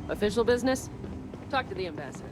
Official business? Talk to the ambassador.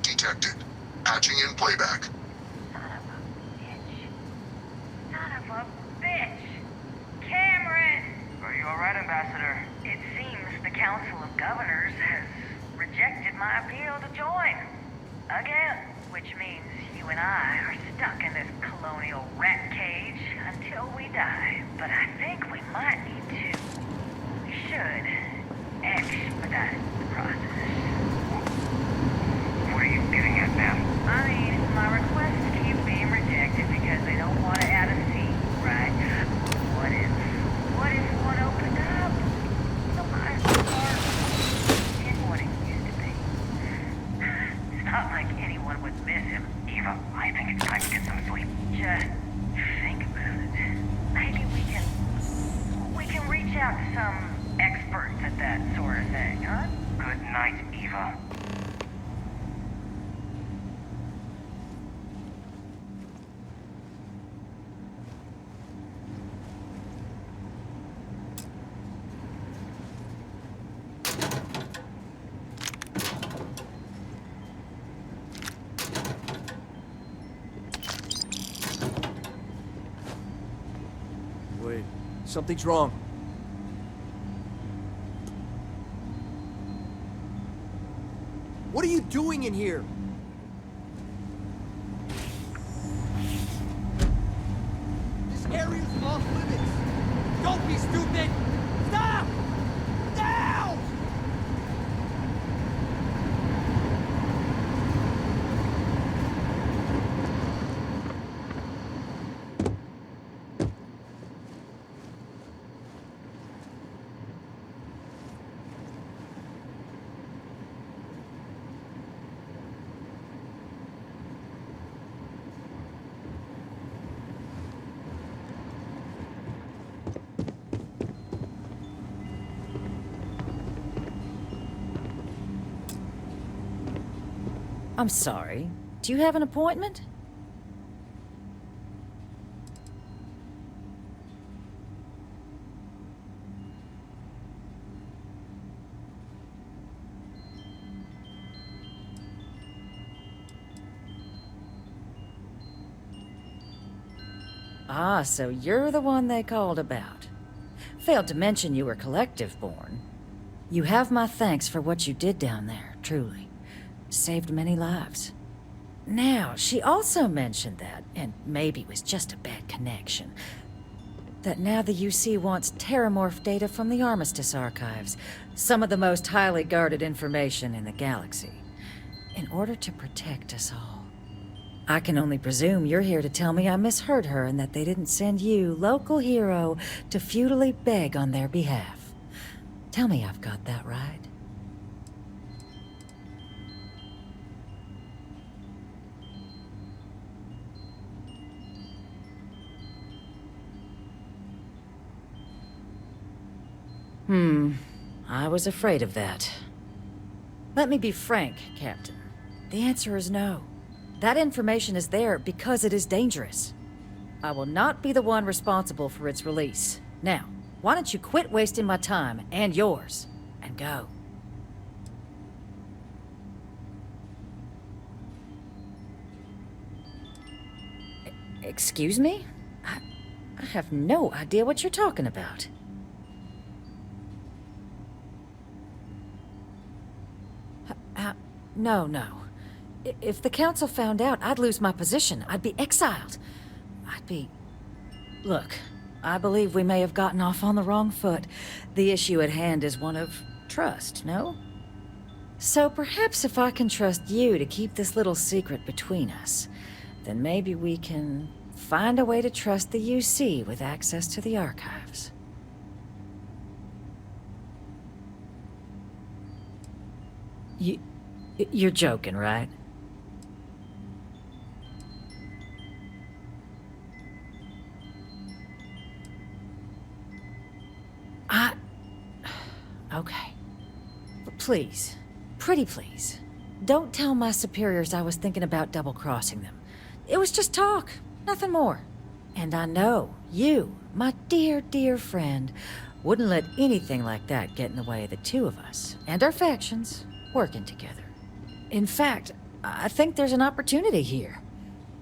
Detected. Patching in playback. Son of a bitch. Son of a bitch. Cameron! Are you alright, Ambassador? It seems the Council of Governors has rejected my appeal to join. Again. Which means you and I are stuck in this colonial rat cage until we die. But I think we might need to. We should expedite the process. What are you getting at, ma'am? I mean, my requests keep being rejected because they don't want to add a seat, right? What if one opened up? The life part is what it used to be. It's not like anyone would miss him. Eva, I think it's time to get some sleep. Just think about it. Maybe we can reach out to some experts at that sort of thing, huh? Good night, Eva. Wait, something's wrong. What are you doing in here? This area's off limits. Don't be stupid! Stop! Now! I'm sorry. Do you have an appointment? Ah, so you're the one they called about. Failed to mention you were collective-born. You have my thanks for what you did down there, truly. Saved many lives. Now, she also mentioned that, and maybe it was just a bad connection, that now the UC wants terramorph data from the Armistice archives, some of the most highly guarded information in the galaxy, in order to protect us all. I can only presume you're here to tell me I misheard her and that they didn't send you, local hero, to futilely beg on their behalf. Tell me I've got that right. I was afraid of that. Let me be frank, Captain. The answer is no. That information is there because it is dangerous. I will not be the one responsible for its release. Now, why don't you quit wasting my time and yours, and go? Excuse me? I have no idea what you're talking about. No. If the council found out, I'd lose my position. I'd be exiled. Look, I believe we may have gotten off on the wrong foot. The issue at hand is one of trust, no? So perhaps if I can trust you to keep this little secret between us, then maybe we can find a way to trust the UC with access to the archives. You're joking, right? Okay. But please, pretty please, don't tell my superiors I was thinking about double-crossing them. It was just talk, nothing more. And I know you, my dear, dear friend, wouldn't let anything like that get in the way of the two of us, and our factions, working together. In fact, I think there's an opportunity here.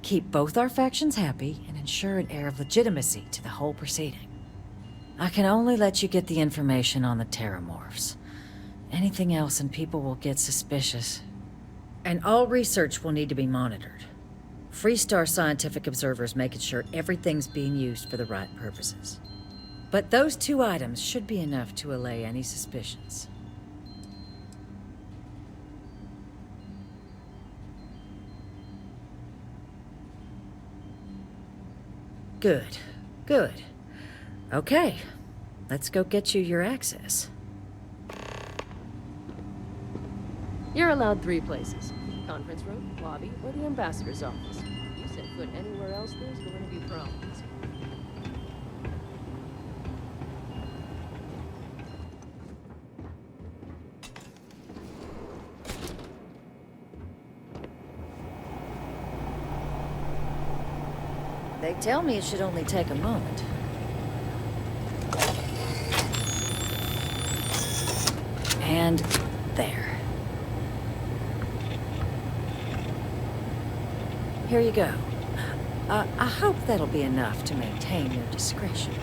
Keep both our factions happy and ensure an air of legitimacy to the whole proceeding. I can only let you get the information on the terramorphs. Anything else and people will get suspicious. And all research will need to be monitored. Freestar scientific observers making sure everything's being used for the right purposes. But those two items should be enough to allay any suspicions. Good, good. Okay, let's go get you your access. You're allowed 3 places. Conference room, lobby, or the ambassador's office. You set foot anywhere else, there's going to be problems. They tell me it should only take a moment. And there. Here you go. I hope that'll be enough to maintain your discretion.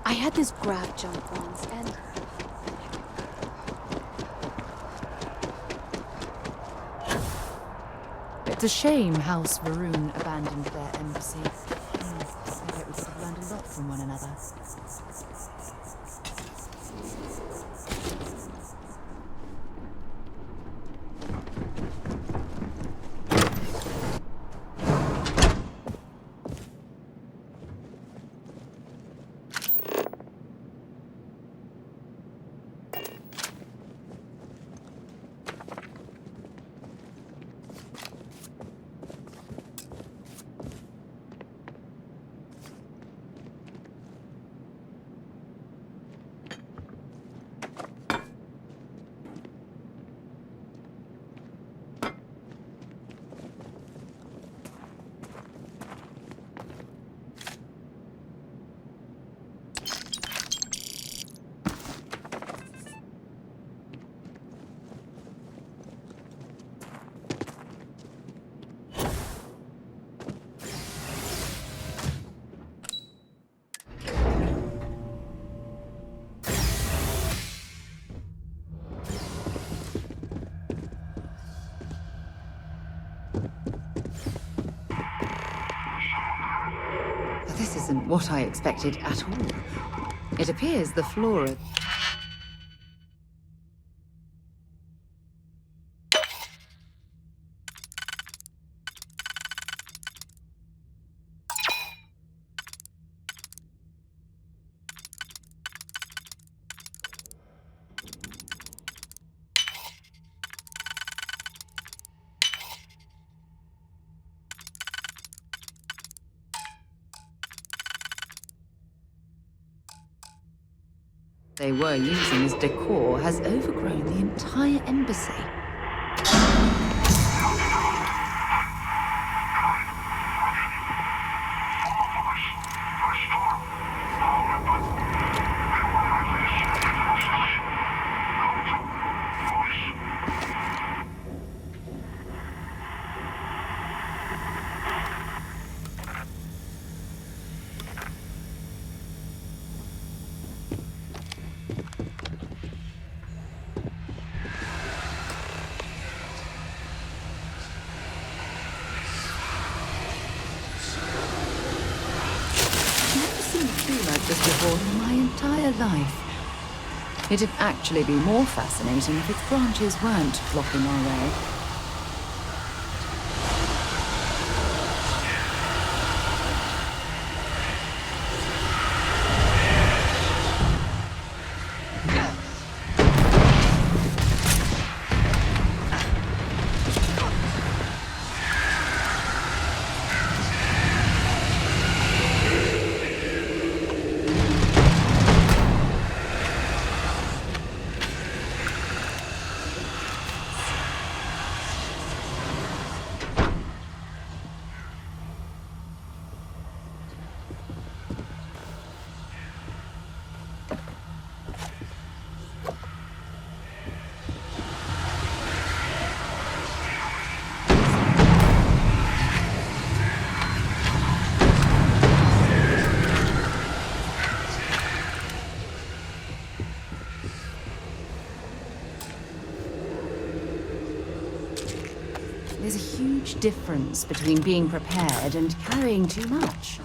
I had this grab jump once, and... It's a shame House Varun abandoned their embassy. I bet we could have learned a lot from one another. This isn't what I expected at all. It appears the flora... they were using as decor has overgrown the entire embassy. This before in my entire life. It'd actually be more fascinating if its branches weren't blocking our way. There's a huge difference between being prepared and carrying too much.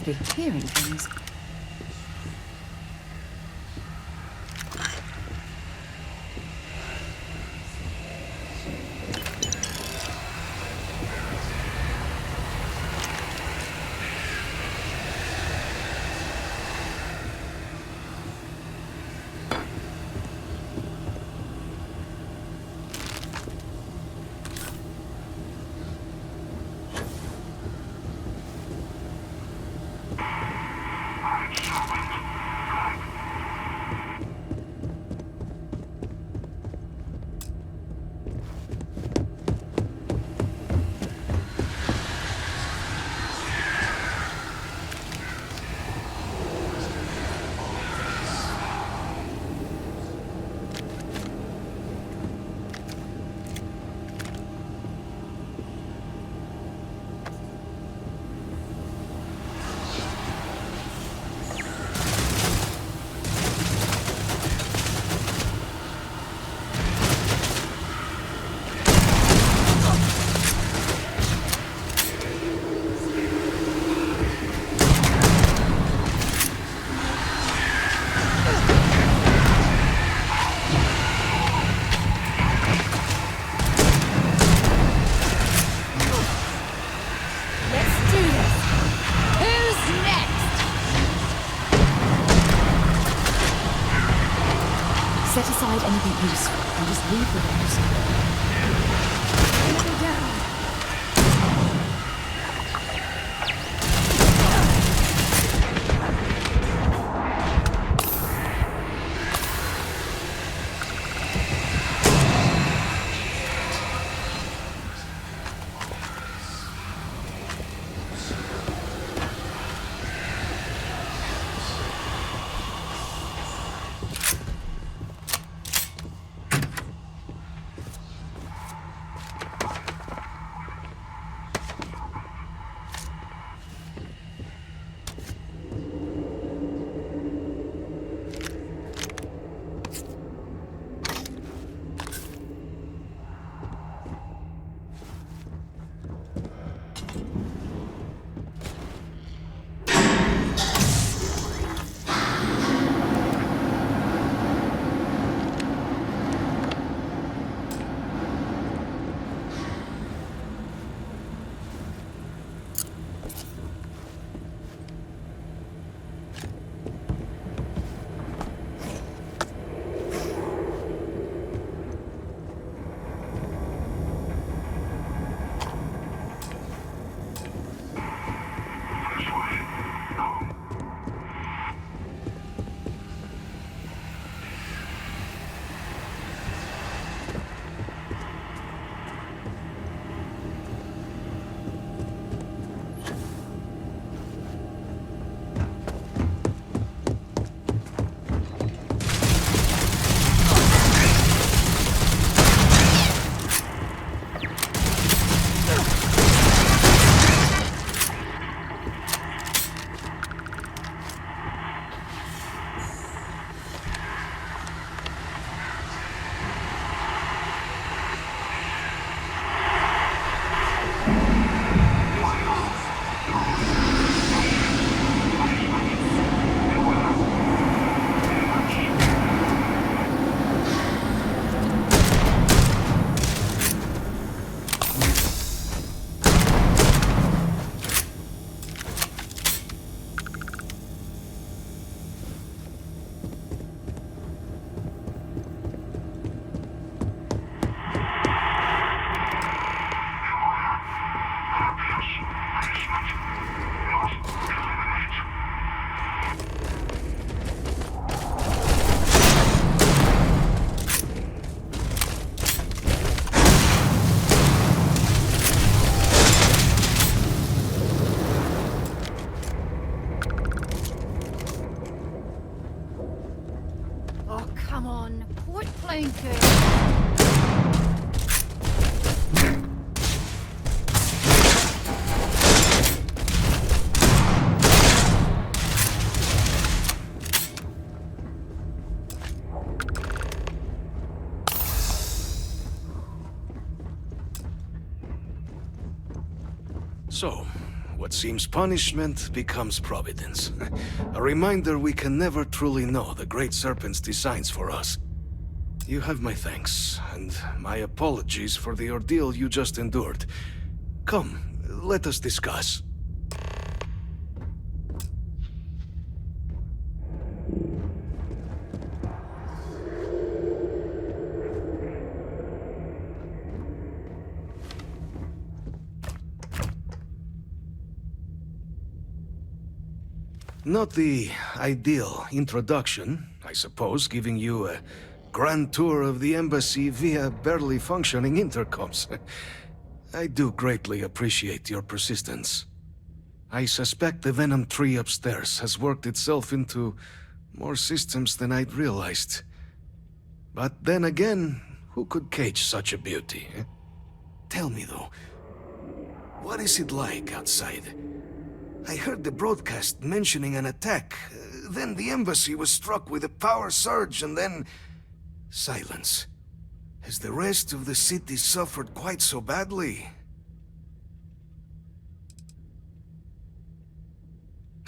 Be hearing things. Set aside anything useful and just leave the rest. Go down. So, what seems punishment becomes providence. A reminder we can never truly know the Great Serpent's designs for us. You have my thanks, and my apologies for the ordeal you just endured. Come, let us discuss. Not the ideal introduction, I suppose, giving you a grand tour of the embassy via barely functioning intercoms. I do greatly appreciate your persistence. I suspect the Venom tree upstairs has worked itself into more systems than I'd realized. But then again, who could cage such a beauty? Tell me though, what is it like outside? I heard the broadcast mentioning an attack, then the embassy was struck with a power surge, and then... silence. Has the rest of the city suffered quite so badly?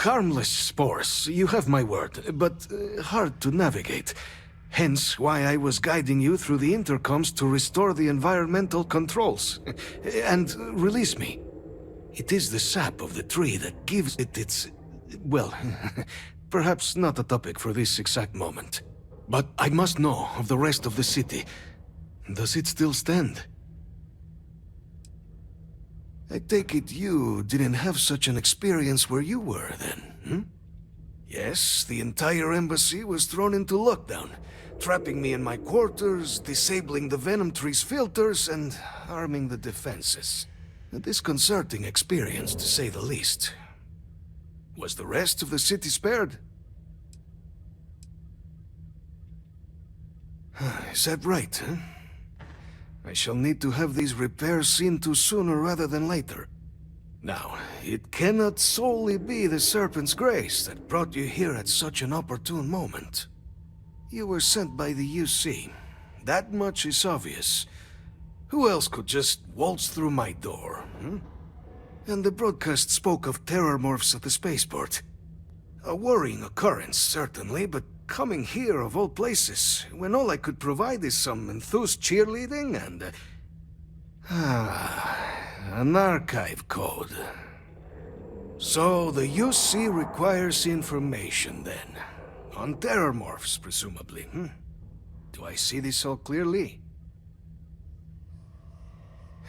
Harmless spores, you have my word, but hard to navigate. Hence why I was guiding you through the intercoms to restore the environmental controls. And release me. It is the sap of the tree that gives it its... well, perhaps not a topic for this exact moment. But I must know of the rest of the city. Does it still stand? I take it you didn't have such an experience where you were, then, Yes, the entire embassy was thrown into lockdown, trapping me in my quarters, disabling the Venom tree's filters, and arming the defenses. A disconcerting experience, to say the least. Was the rest of the city spared? Is that right, huh? I shall need to have these repairs seen to sooner rather than later. Now, it cannot solely be the Serpent's grace that brought you here at such an opportune moment. You were sent by the UC. That much is obvious. Who else could just waltz through my door, And the broadcast spoke of terror morphs at the spaceport. A worrying occurrence, certainly, but coming here of all places, when all I could provide is some enthused cheerleading and... an archive code. So the UC requires information, then. On terror morphs, presumably, Do I see this all clearly?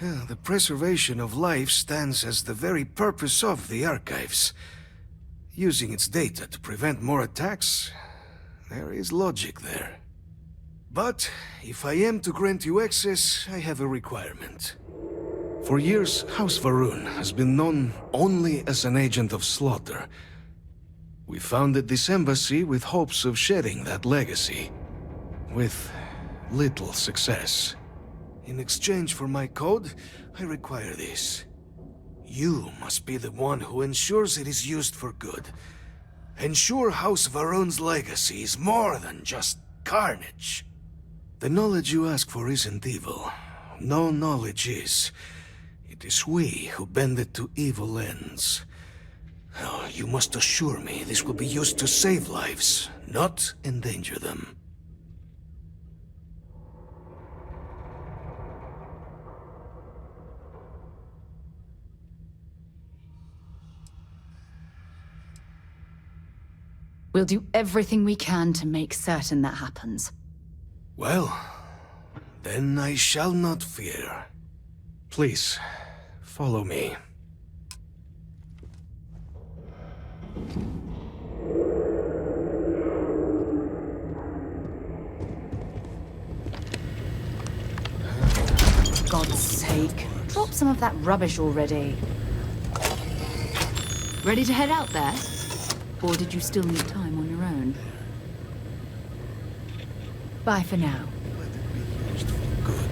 The preservation of life stands as the very purpose of the archives. Using its data to prevent more attacks, there is logic there. But if I am to grant you access, I have a requirement. For years, House Va'ruun has been known only as an agent of slaughter. We founded this embassy with hopes of shedding that legacy, with little success. In exchange for my code, I require this. You must be the one who ensures it is used for good. Ensure House Va'ruun's legacy is more than just carnage. The knowledge you ask for isn't evil. No knowledge is. It is we who bend it to evil ends. Oh, you must assure me this will be used to save lives, not endanger them. We'll do everything we can to make certain that happens. Well, then I shall not fear. Please, follow me. For God's sake, drop some of that rubbish already. Ready to head out there? Or did you still need time on your own? Bye for now. Let it be used for good.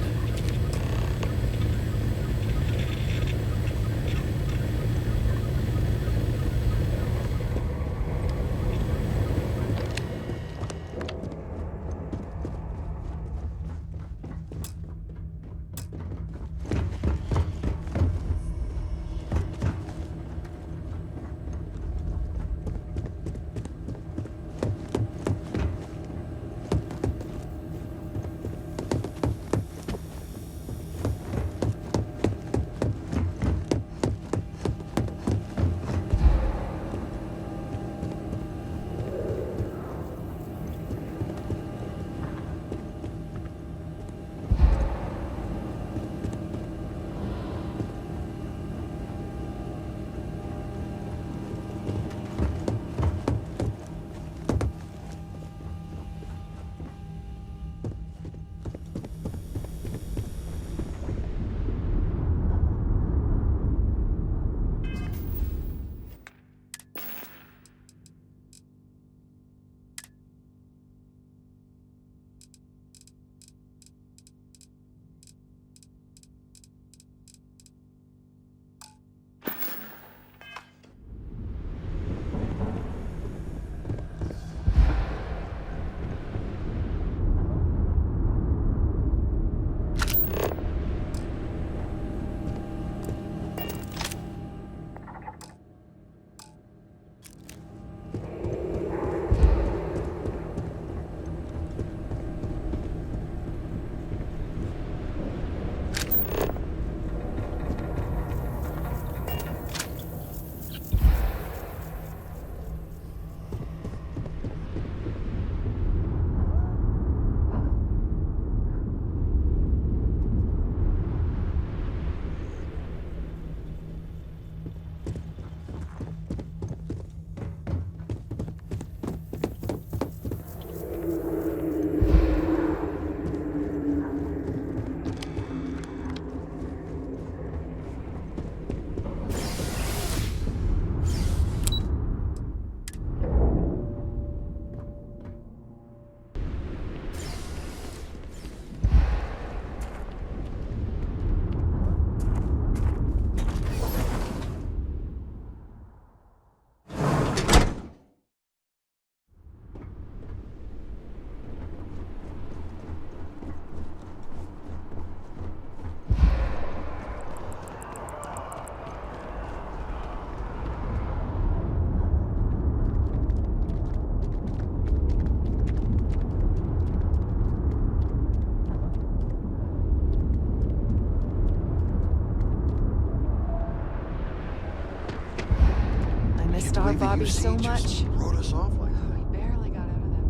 starve Bobby so much. Wrote us off like that. We barely got out of that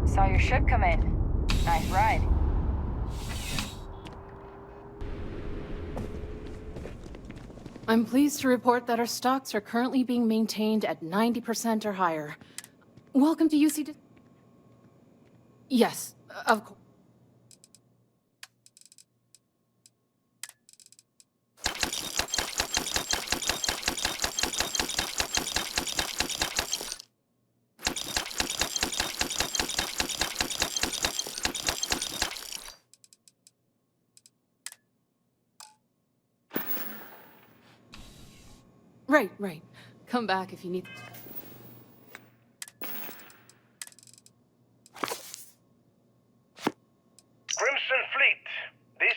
basement. Saw your ship come in. Nice ride. I'm pleased to report that our stocks are currently being maintained at 90% or higher. Welcome to UC. Yes, of course. Right. Come back if you need. Crimson Fleet, this...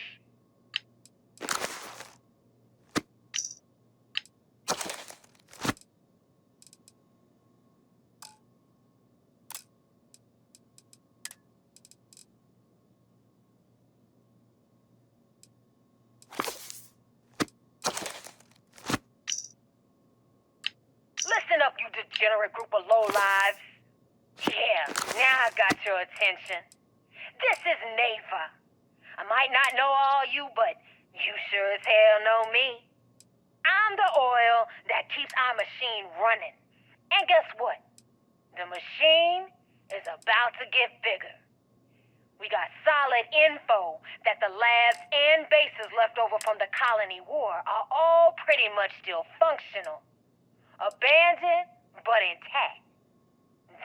Listen up, you degenerate group of lowlives. Yeah, now I got your attention. This is Neva. I might not know all you, but you sure as hell know me. I'm the oil that keeps our machine running. And guess what? The machine is about to get bigger. We got solid info that the labs and bases left over from the colony war are all pretty much still functional. Abandoned, but intact.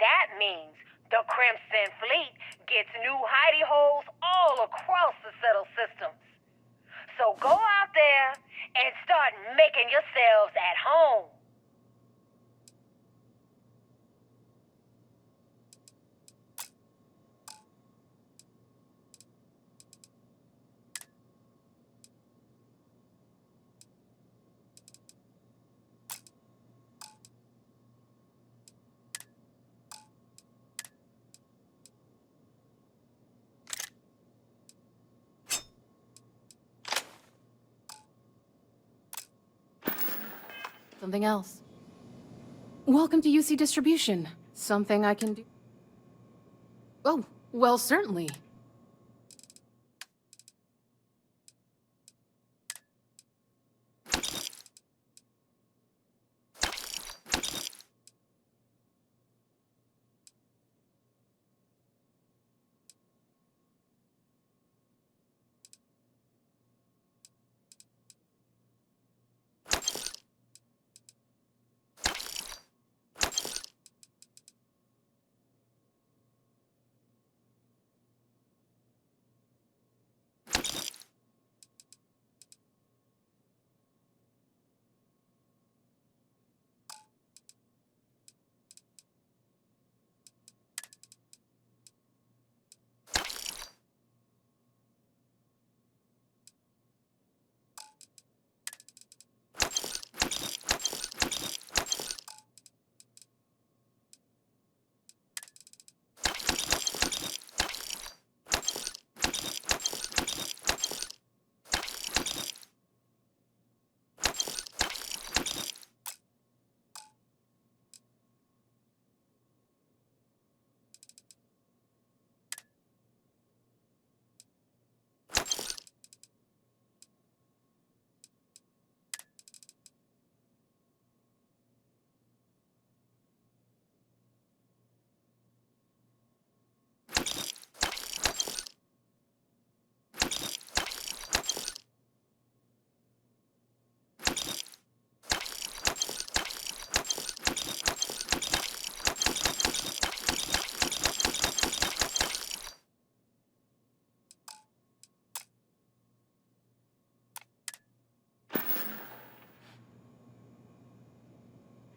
That means the Crimson Fleet gets new hidey holes all across the settled systems. So go out there and start making yourselves at home. Something else. Welcome to UC Distribution. Something I can do. Oh, well, certainly.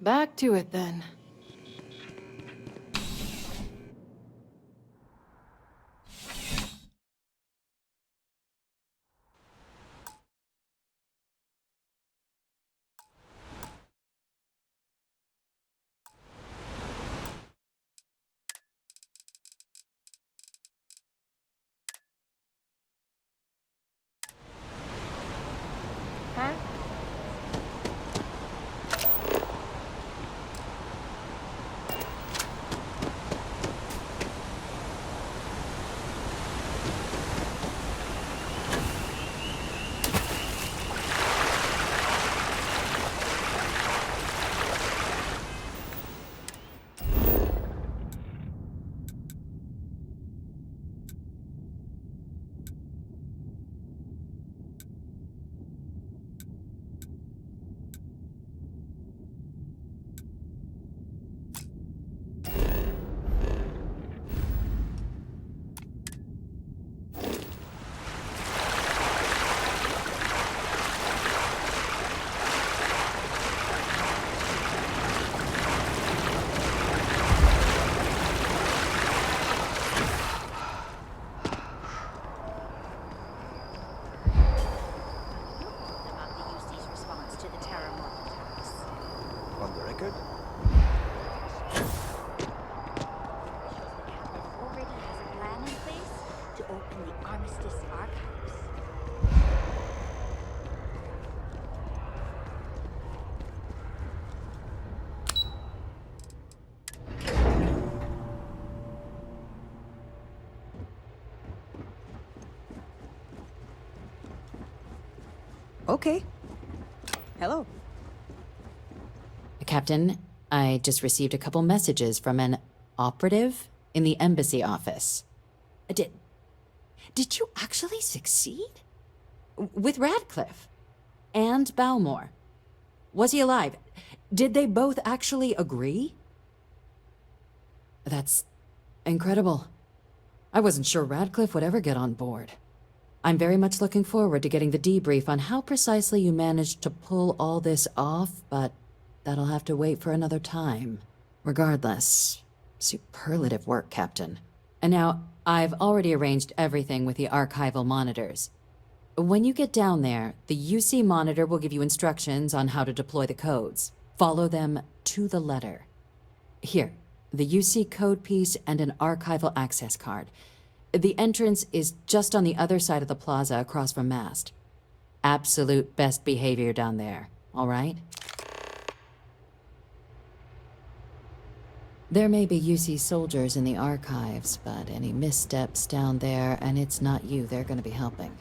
Back to it, then. Good. Already has a plan in place to open the Armistice archives. Okay. Hello. Captain, I just received a couple messages from an operative in the embassy office. Did you actually succeed? With Radcliffe? And Balmore? Was he alive? Did they both actually agree? That's incredible. I wasn't sure Radcliffe would ever get on board. I'm very much looking forward to getting the debrief on how precisely you managed to pull all this off, but that'll have to wait for another time. Regardless, superlative work, Captain. And now, I've already arranged everything with the archival monitors. When you get down there, the UC monitor will give you instructions on how to deploy the codes. Follow them to the letter. Here, the UC code piece and an archival access card. The entrance is just on the other side of the plaza across from Mast. Absolute best behavior down there, all right? There may be UC soldiers in the archives, but any missteps down there, and it's not you they're gonna be helping.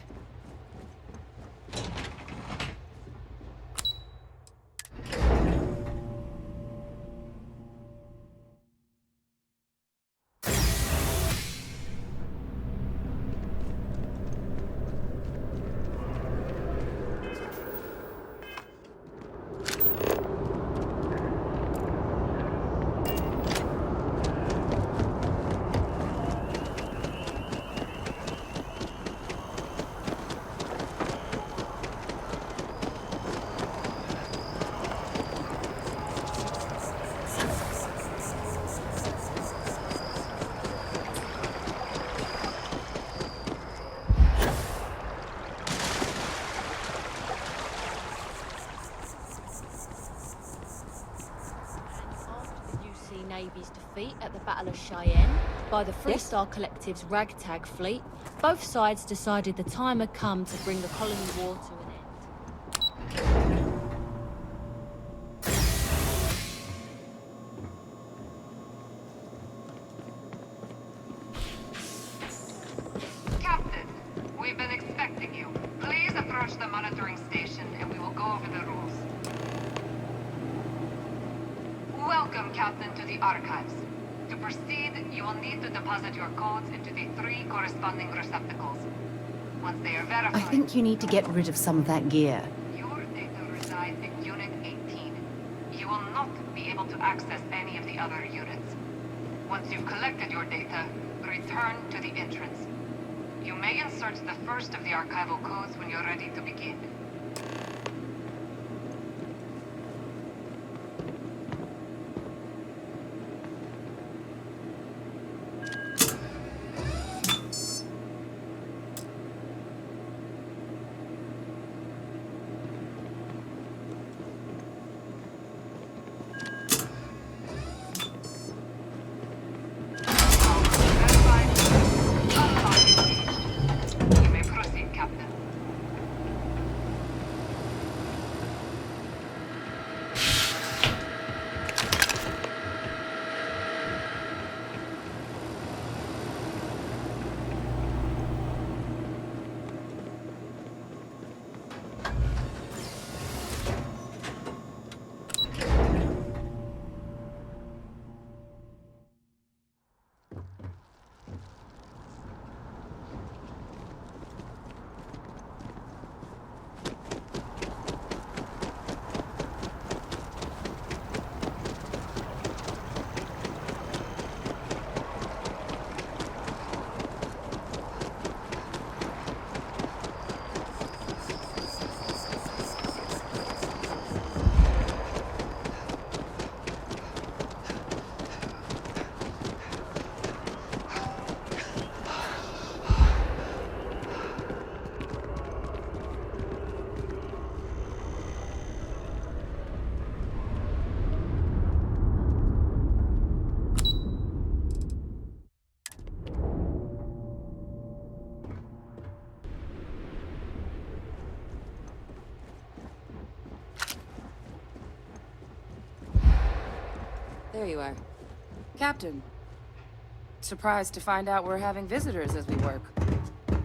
Navy's defeat at the Battle of Cheyenne by the Freestar Collective's ragtag fleet, both sides decided the time had come to bring the colony war to an end. Captain, we've been expecting you. Please approach the monitoring station and we will go over the rules. Welcome, Captain, to the archives. To proceed, you will need to deposit your codes into the 3 corresponding receptacles. Once they are verified... I think you need to get rid of some of that gear. Your data resides in Unit 18. You will not be able to access any of the other units. Once you've collected your data, return to the entrance. You may insert the first of the archival codes when you're ready to begin. There you are. Captain. Surprised to find out we're having visitors as we work.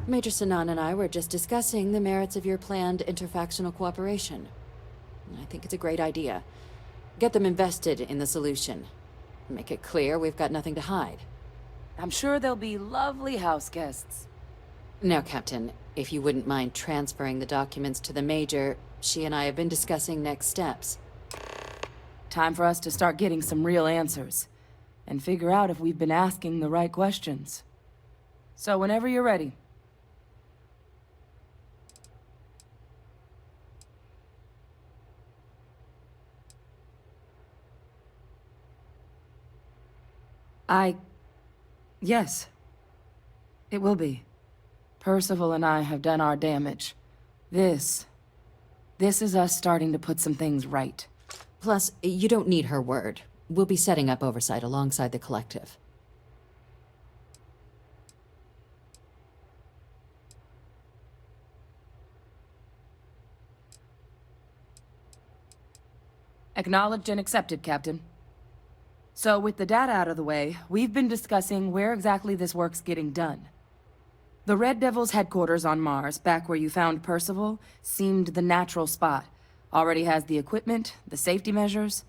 Major Sanan and I were just discussing the merits of your planned interfactional cooperation. I think it's a great idea. Get them invested in the solution. Make it clear we've got nothing to hide. I'm sure they'll be lovely house guests. Now, Captain, if you wouldn't mind transferring the documents to the Major, she and I have been discussing next steps. Time for us to start getting some real answers, and figure out if we've been asking the right questions. So whenever you're ready. Yes. It will be. Percival and I have done our damage. This is us starting to put some things right. Plus, you don't need her word. We'll be setting up oversight alongside the collective. Acknowledged and accepted, Captain. So with the data out of the way, we've been discussing where exactly this work's getting done. The Red Devil's headquarters on Mars, back where you found Percival, seemed the natural spot. Already has the equipment, the safety measures.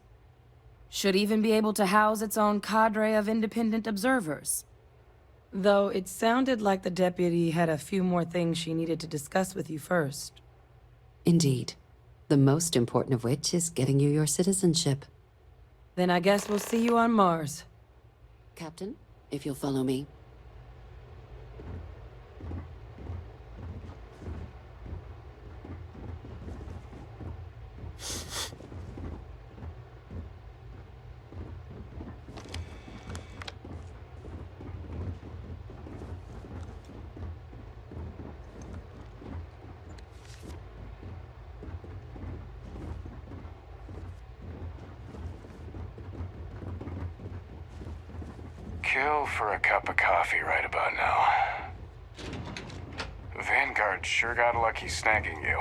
Should even be able to house its own cadre of independent observers. Though it sounded like the deputy had a few more things she needed to discuss with you first. Indeed. The most important of which is getting you your citizenship. Then I guess we'll see you on Mars. Captain, if you'll follow me. Kill for a cup of coffee right about now. Vanguard sure got lucky snagging you.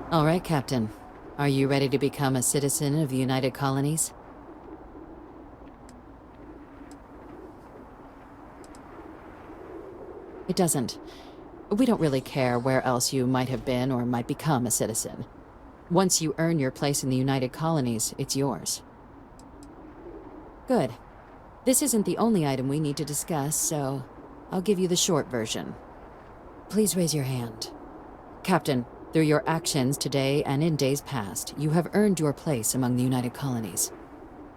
All right, Captain. Are you ready to become a citizen of the United Colonies? It doesn't. We don't really care where else you might have been or might become a citizen. Once you earn your place in the United Colonies, it's yours. Good. This isn't the only item we need to discuss, so I'll give you the short version. Please raise your hand. Captain, through your actions today and in days past, you have earned your place among the United Colonies.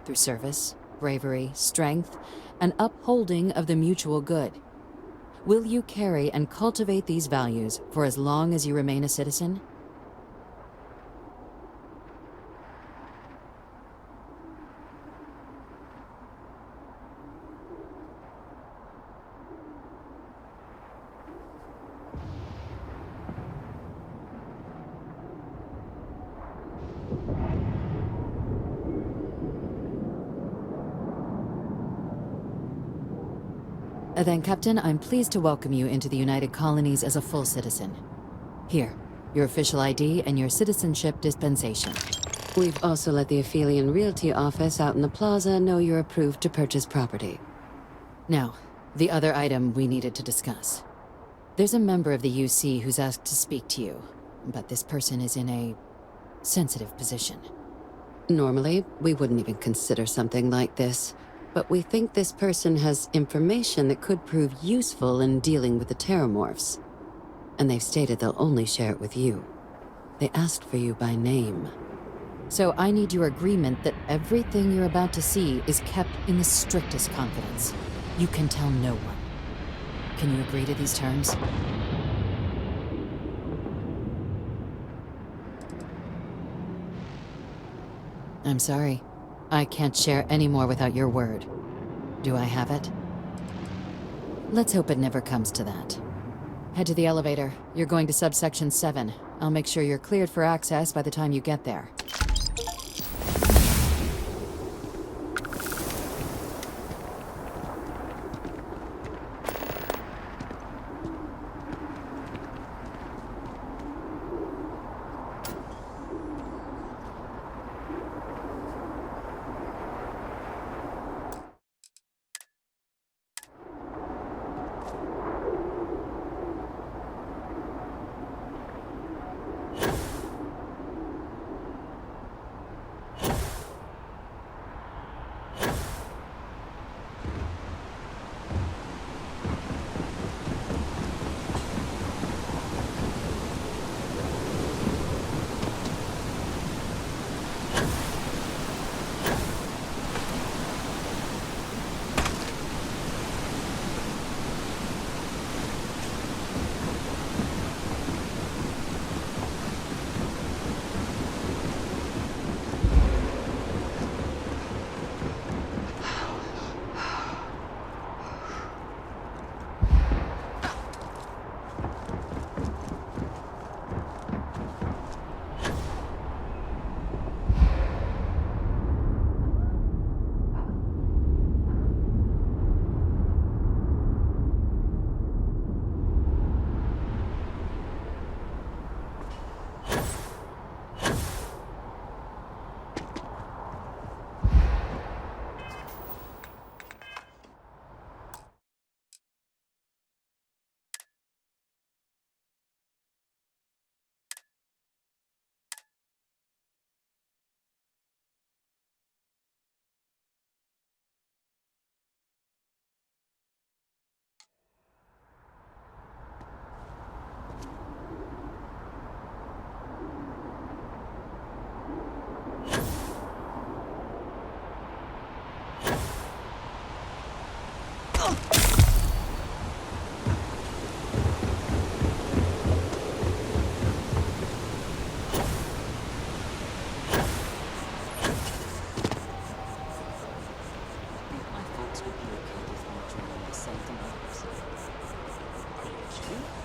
Through service, bravery, strength, and upholding of the mutual good. Will you carry and cultivate these values for as long as you remain a citizen? Then, Captain, I'm pleased to welcome you into the United Colonies as a full citizen. Here, your official ID and your citizenship dispensation. We've also let the Aphelion Realty office out in the plaza know you're approved to purchase property. Now, the other item we needed to discuss. There's a member of the UC who's asked to speak to you, but this person is in a sensitive position. Normally, we wouldn't even consider something like this. But we think this person has information that could prove useful in dealing with the Terramorphs. And they've stated they'll only share it with you. They asked for you by name. So I need your agreement that everything you're about to see is kept in the strictest confidence. You can tell no one. Can you agree to these terms? I'm sorry. I can't share any more without your word. Do I have it? Let's hope it never comes to that. Head to the elevator. You're going to subsection 7. I'll make sure you're cleared for access by the time you get there.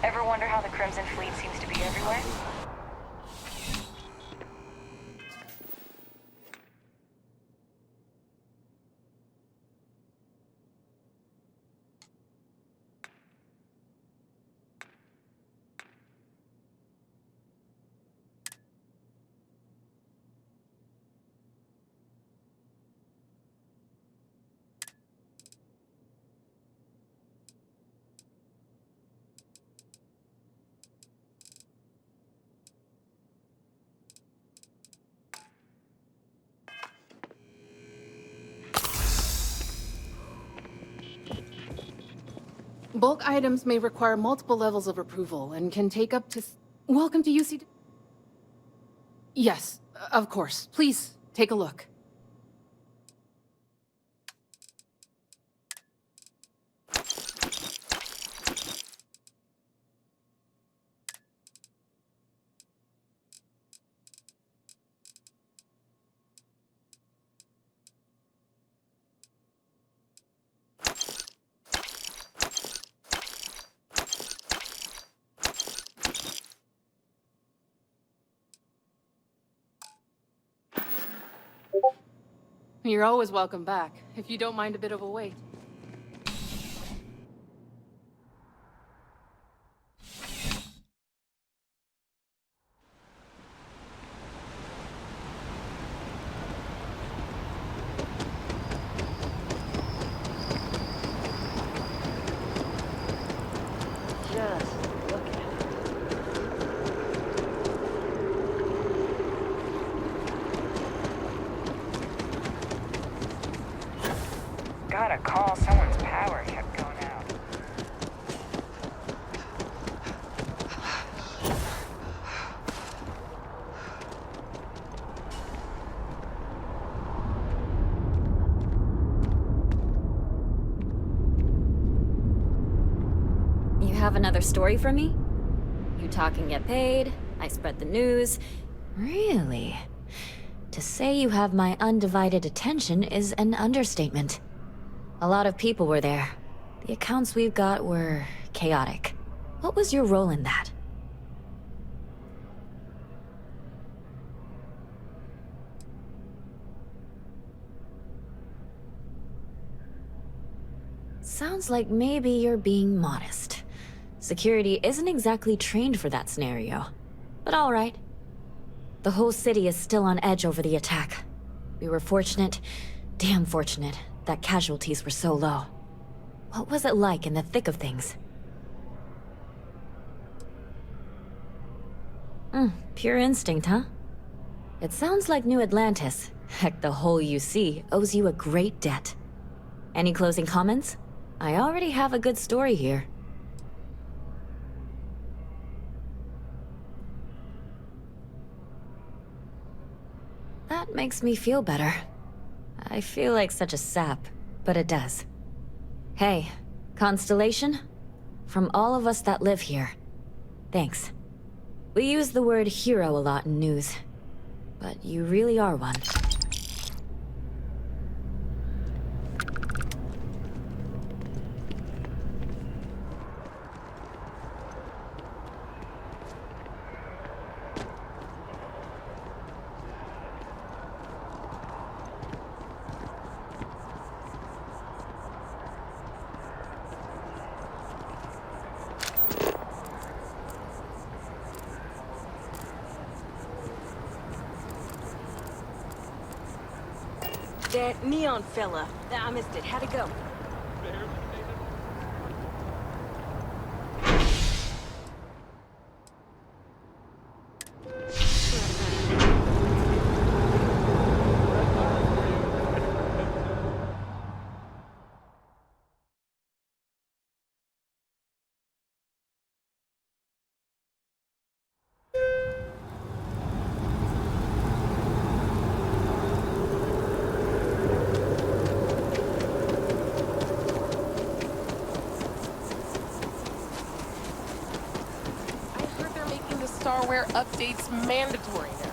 Ever wonder how the Crimson Fleet seems to be everywhere? Bulk items may require multiple levels of approval and can take up to... Welcome to UC... Yes, of course. Please, take a look. You're always welcome back, if you don't mind a bit of a wait. Got a call, someone's power kept going out. You have another story for me? You talk and get paid, I spread the news. Really? To say you have my undivided attention is an understatement. A lot of people were there. The accounts we've got were chaotic. What was your role in that? Sounds like maybe you're being modest. Security isn't exactly trained for that scenario. But all right. The whole city is still on edge over the attack. We were fortunate, damn fortunate, that casualties were so low. What was it like in the thick of things? Pure instinct, huh? It sounds like New Atlantis, heck, the whole UC, owes you a great debt. Any closing comments? I already have a good story here. That makes me feel better. I feel like such a sap, but it does. Hey, Constellation? From all of us that live here, thanks. We use the word hero a lot in news, but you really are one. That neon fella. I missed it. How'd it go? Starware updates mandatory now.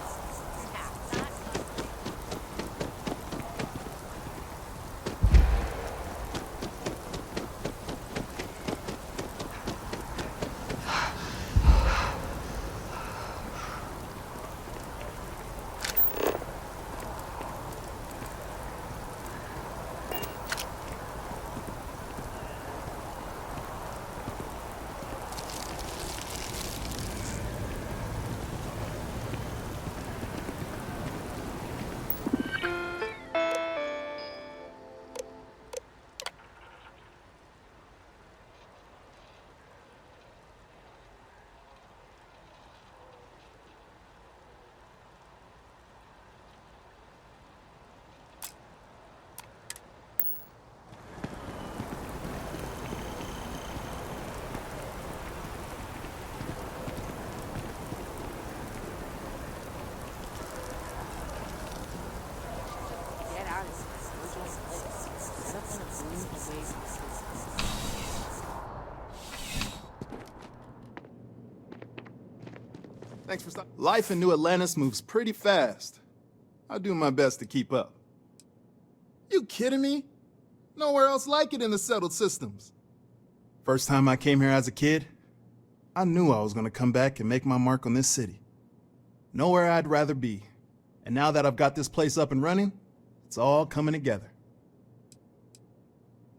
Thanks for stopping. Life in New Atlantis moves pretty fast. I'll do my best to keep up. You kidding me? Nowhere else like it in the settled systems. First time I came here as a kid, I knew I was gonna come back and make my mark on this city. Nowhere I'd rather be. And now that I've got this place up and running, it's all coming together.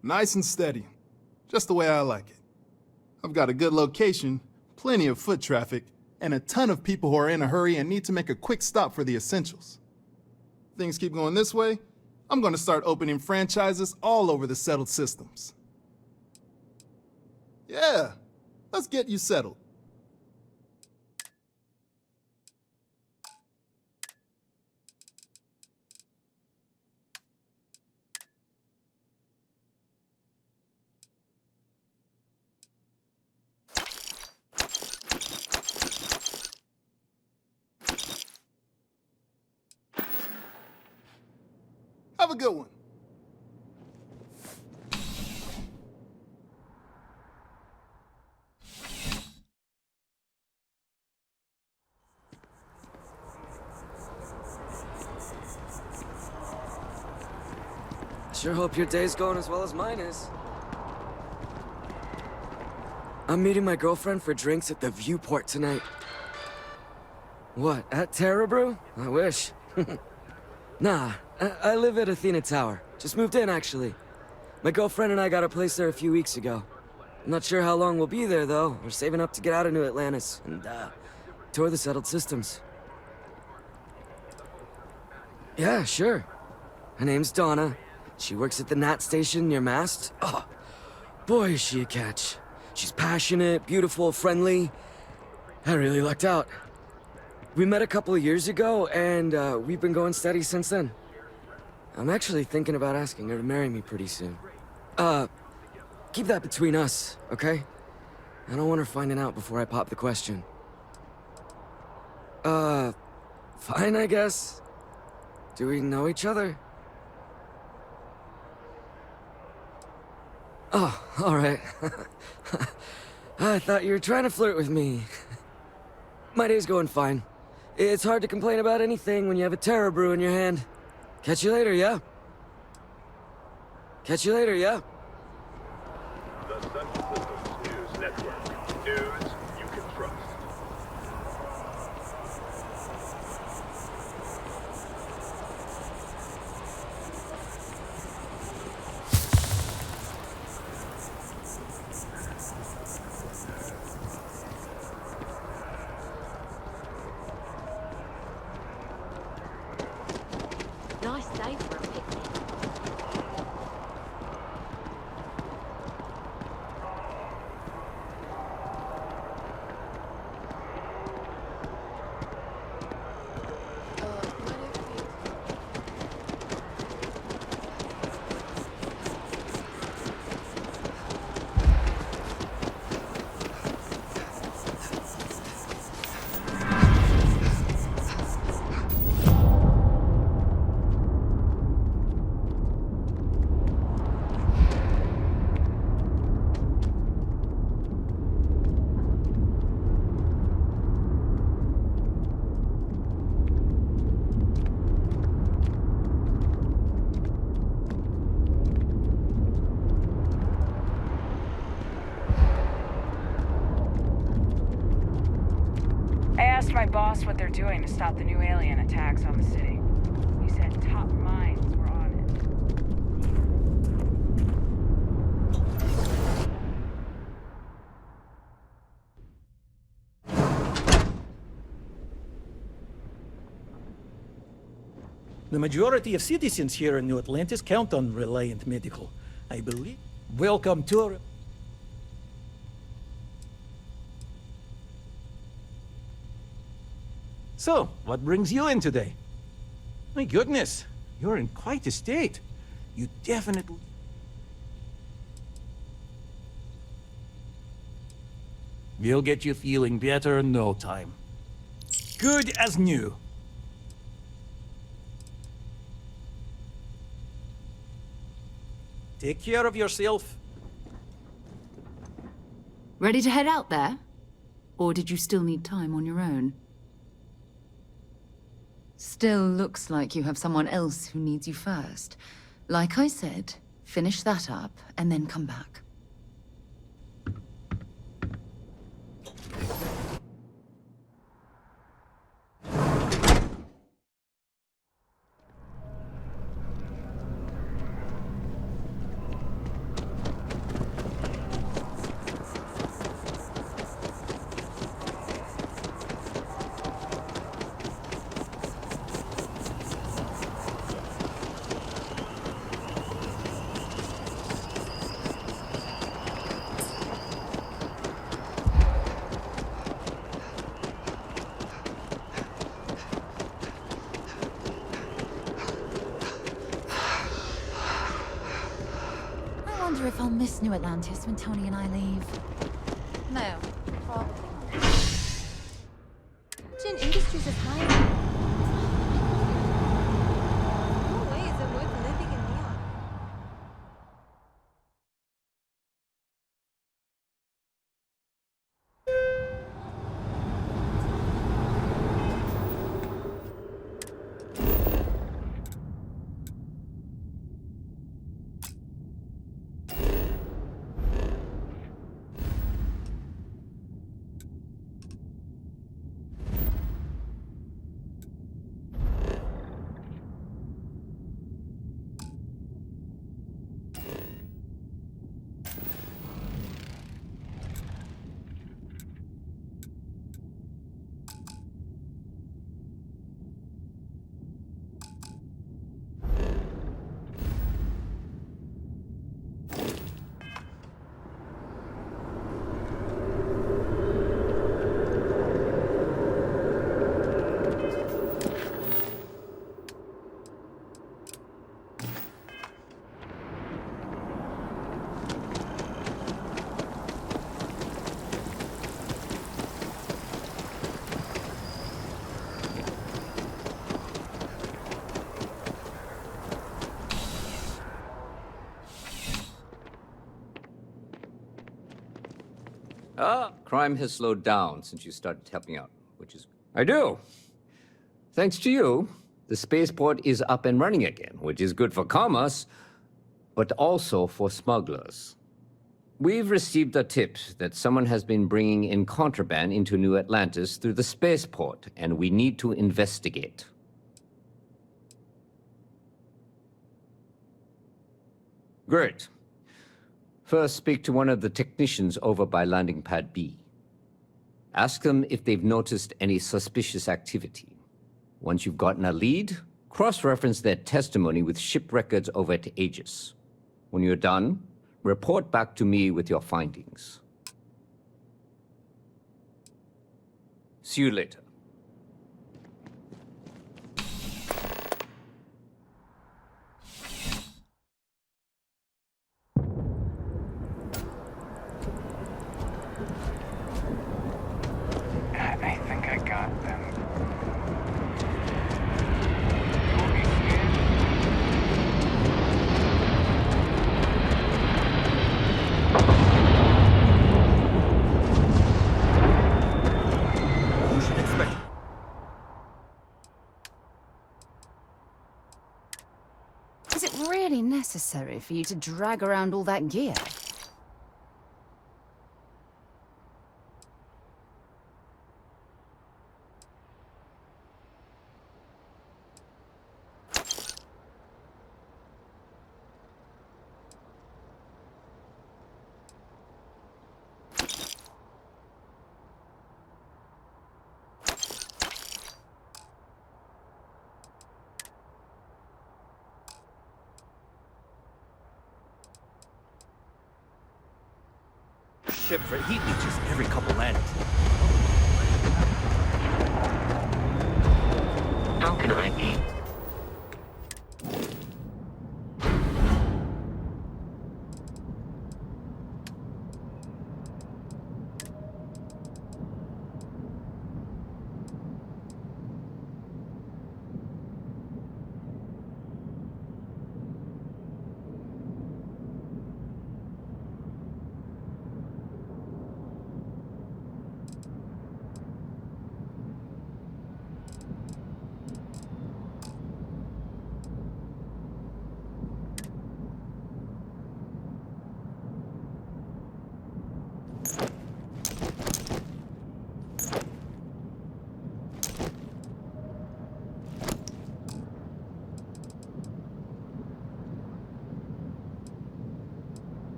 Nice and steady, just the way I like it. I've got a good location, plenty of foot traffic, and a ton of people who are in a hurry and need to make a quick stop for the essentials. If things keep going this way, I'm gonna start opening franchises all over the settled systems. Yeah, let's get you settled. Have a good one. Sure hope your day's going as well as mine is. I'm meeting my girlfriend for drinks at the Viewport tonight. What, at Terra Brew? I wish. Nah, I live at Athena Tower. Just moved in, actually. My girlfriend and I got a place there a few weeks ago. I'm not sure how long we'll be there, though. We're saving up to get out of New Atlantis and, tour the settled systems. Yeah, sure. Her name's Donna. She works at the Nat station near Mast. Oh, boy, is she a catch. She's passionate, beautiful, friendly. I really lucked out. We met a couple of years ago, and we've been going steady since then. I'm actually thinking about asking her to marry me pretty soon. Keep that between us, okay? I don't want her finding out before I pop the question. Fine, I guess. Do we know each other? Oh, all right. I thought you were trying to flirt with me. My day's going fine. It's hard to complain about anything when you have a Terra Brew in your hand. Catch you later, yeah? Catch you later, yeah? The Central Systems News Network. News you can trust. Nice day for a picnic. My boss what they're doing to stop the new alien attacks on the city. He said top minds were on it. The majority of citizens here in New Atlantis count on Reliant Medical, I believe. Welcome to... So, what brings you in today? My goodness, you're in quite a state. You definitely... We'll get you feeling better in no time. Good as new. Take care of yourself. Ready to head out there? Or did you still need time on your own? Still looks like you have someone else who needs you first. Like I said, finish that up and then come back. I wonder if I'll miss New Atlantis when Tony and I leave. No, probably not. Jin Industries is hiring. No way is it worth living in Neon. Crime has slowed down since you started helping out, which is... I do. Thanks to you, the spaceport is up and running again, which is good for commerce, but also for smugglers. We've received a tip that someone has been bringing in contraband into New Atlantis through the spaceport, and we need to investigate. Great. First, speak to one of the technicians over by Landing Pad B. Ask them if they've noticed any suspicious activity. Once you've gotten a lead, cross-reference their testimony with ship records over at Aegis. When you're done, report back to me with your findings. See you later. I think I got them. You should expect. Is it really necessary for you to drag around all that gear? Ship for heat leeches every couple landings. How can I be?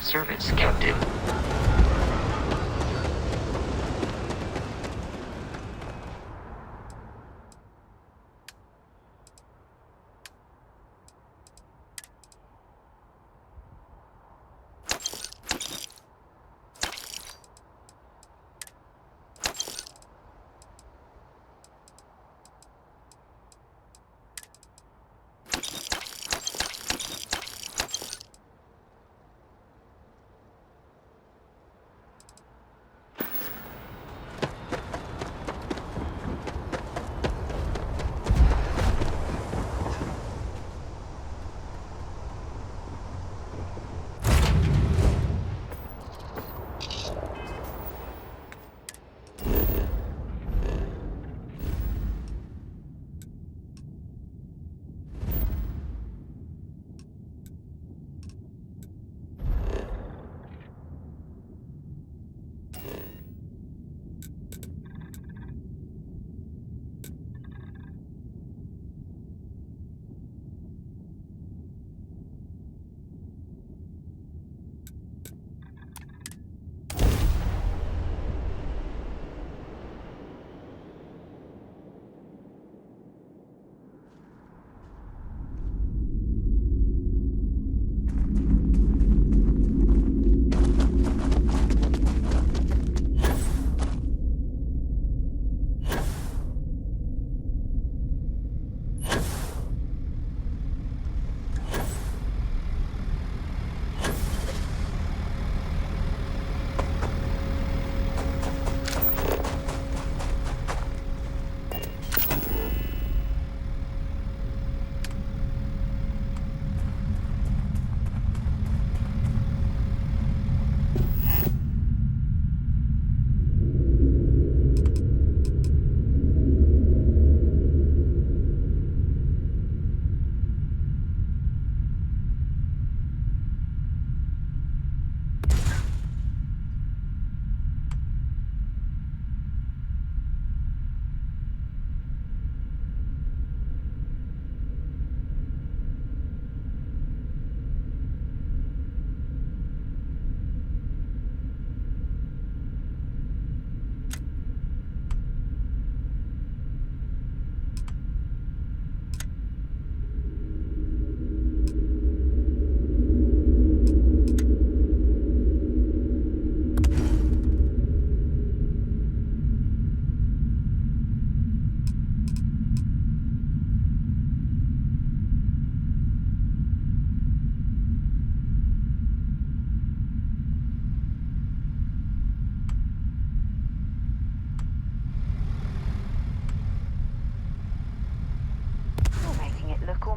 Service, Captain.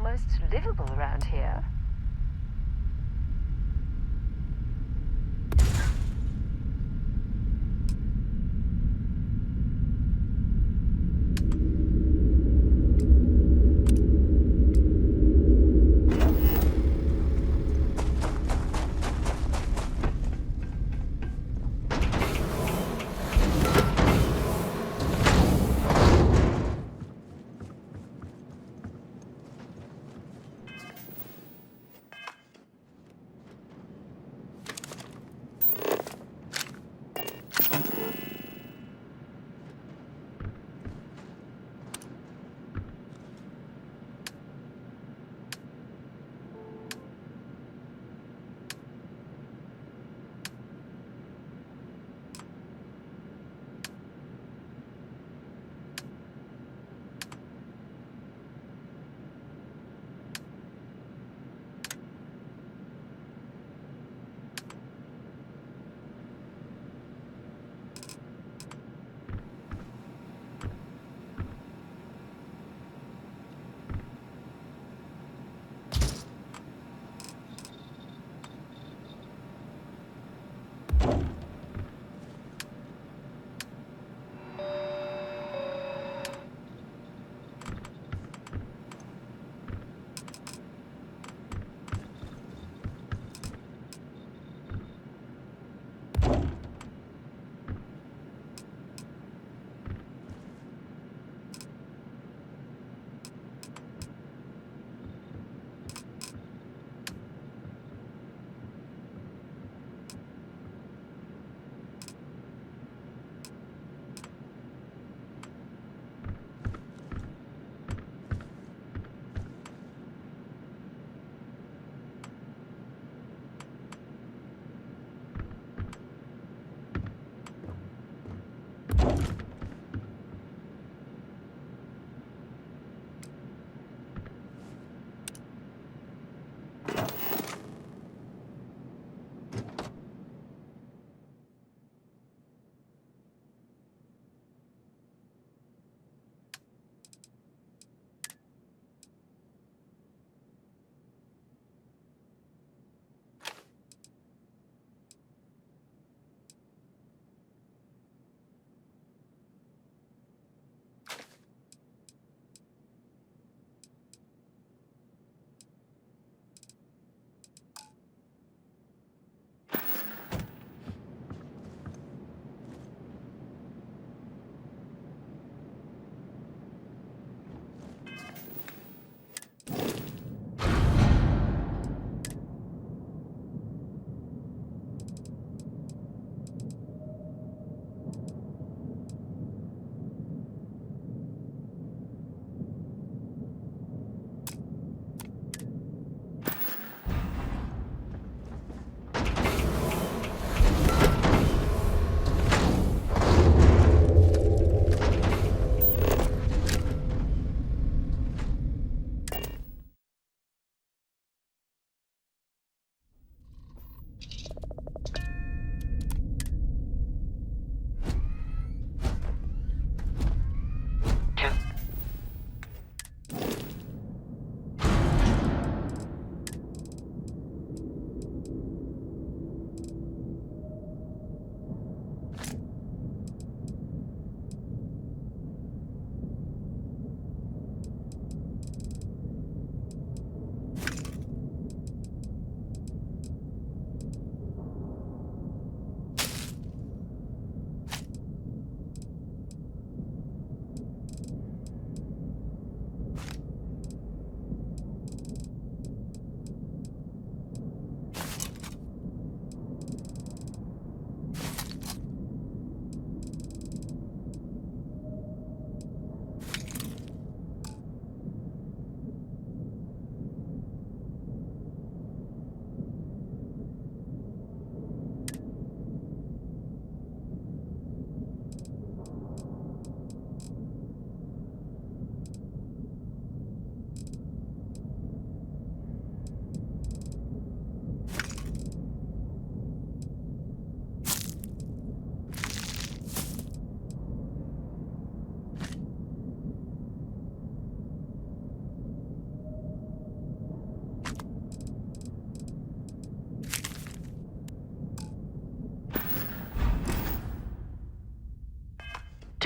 almost livable around here.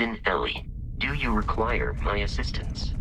Captain Ellie, do you require my assistance?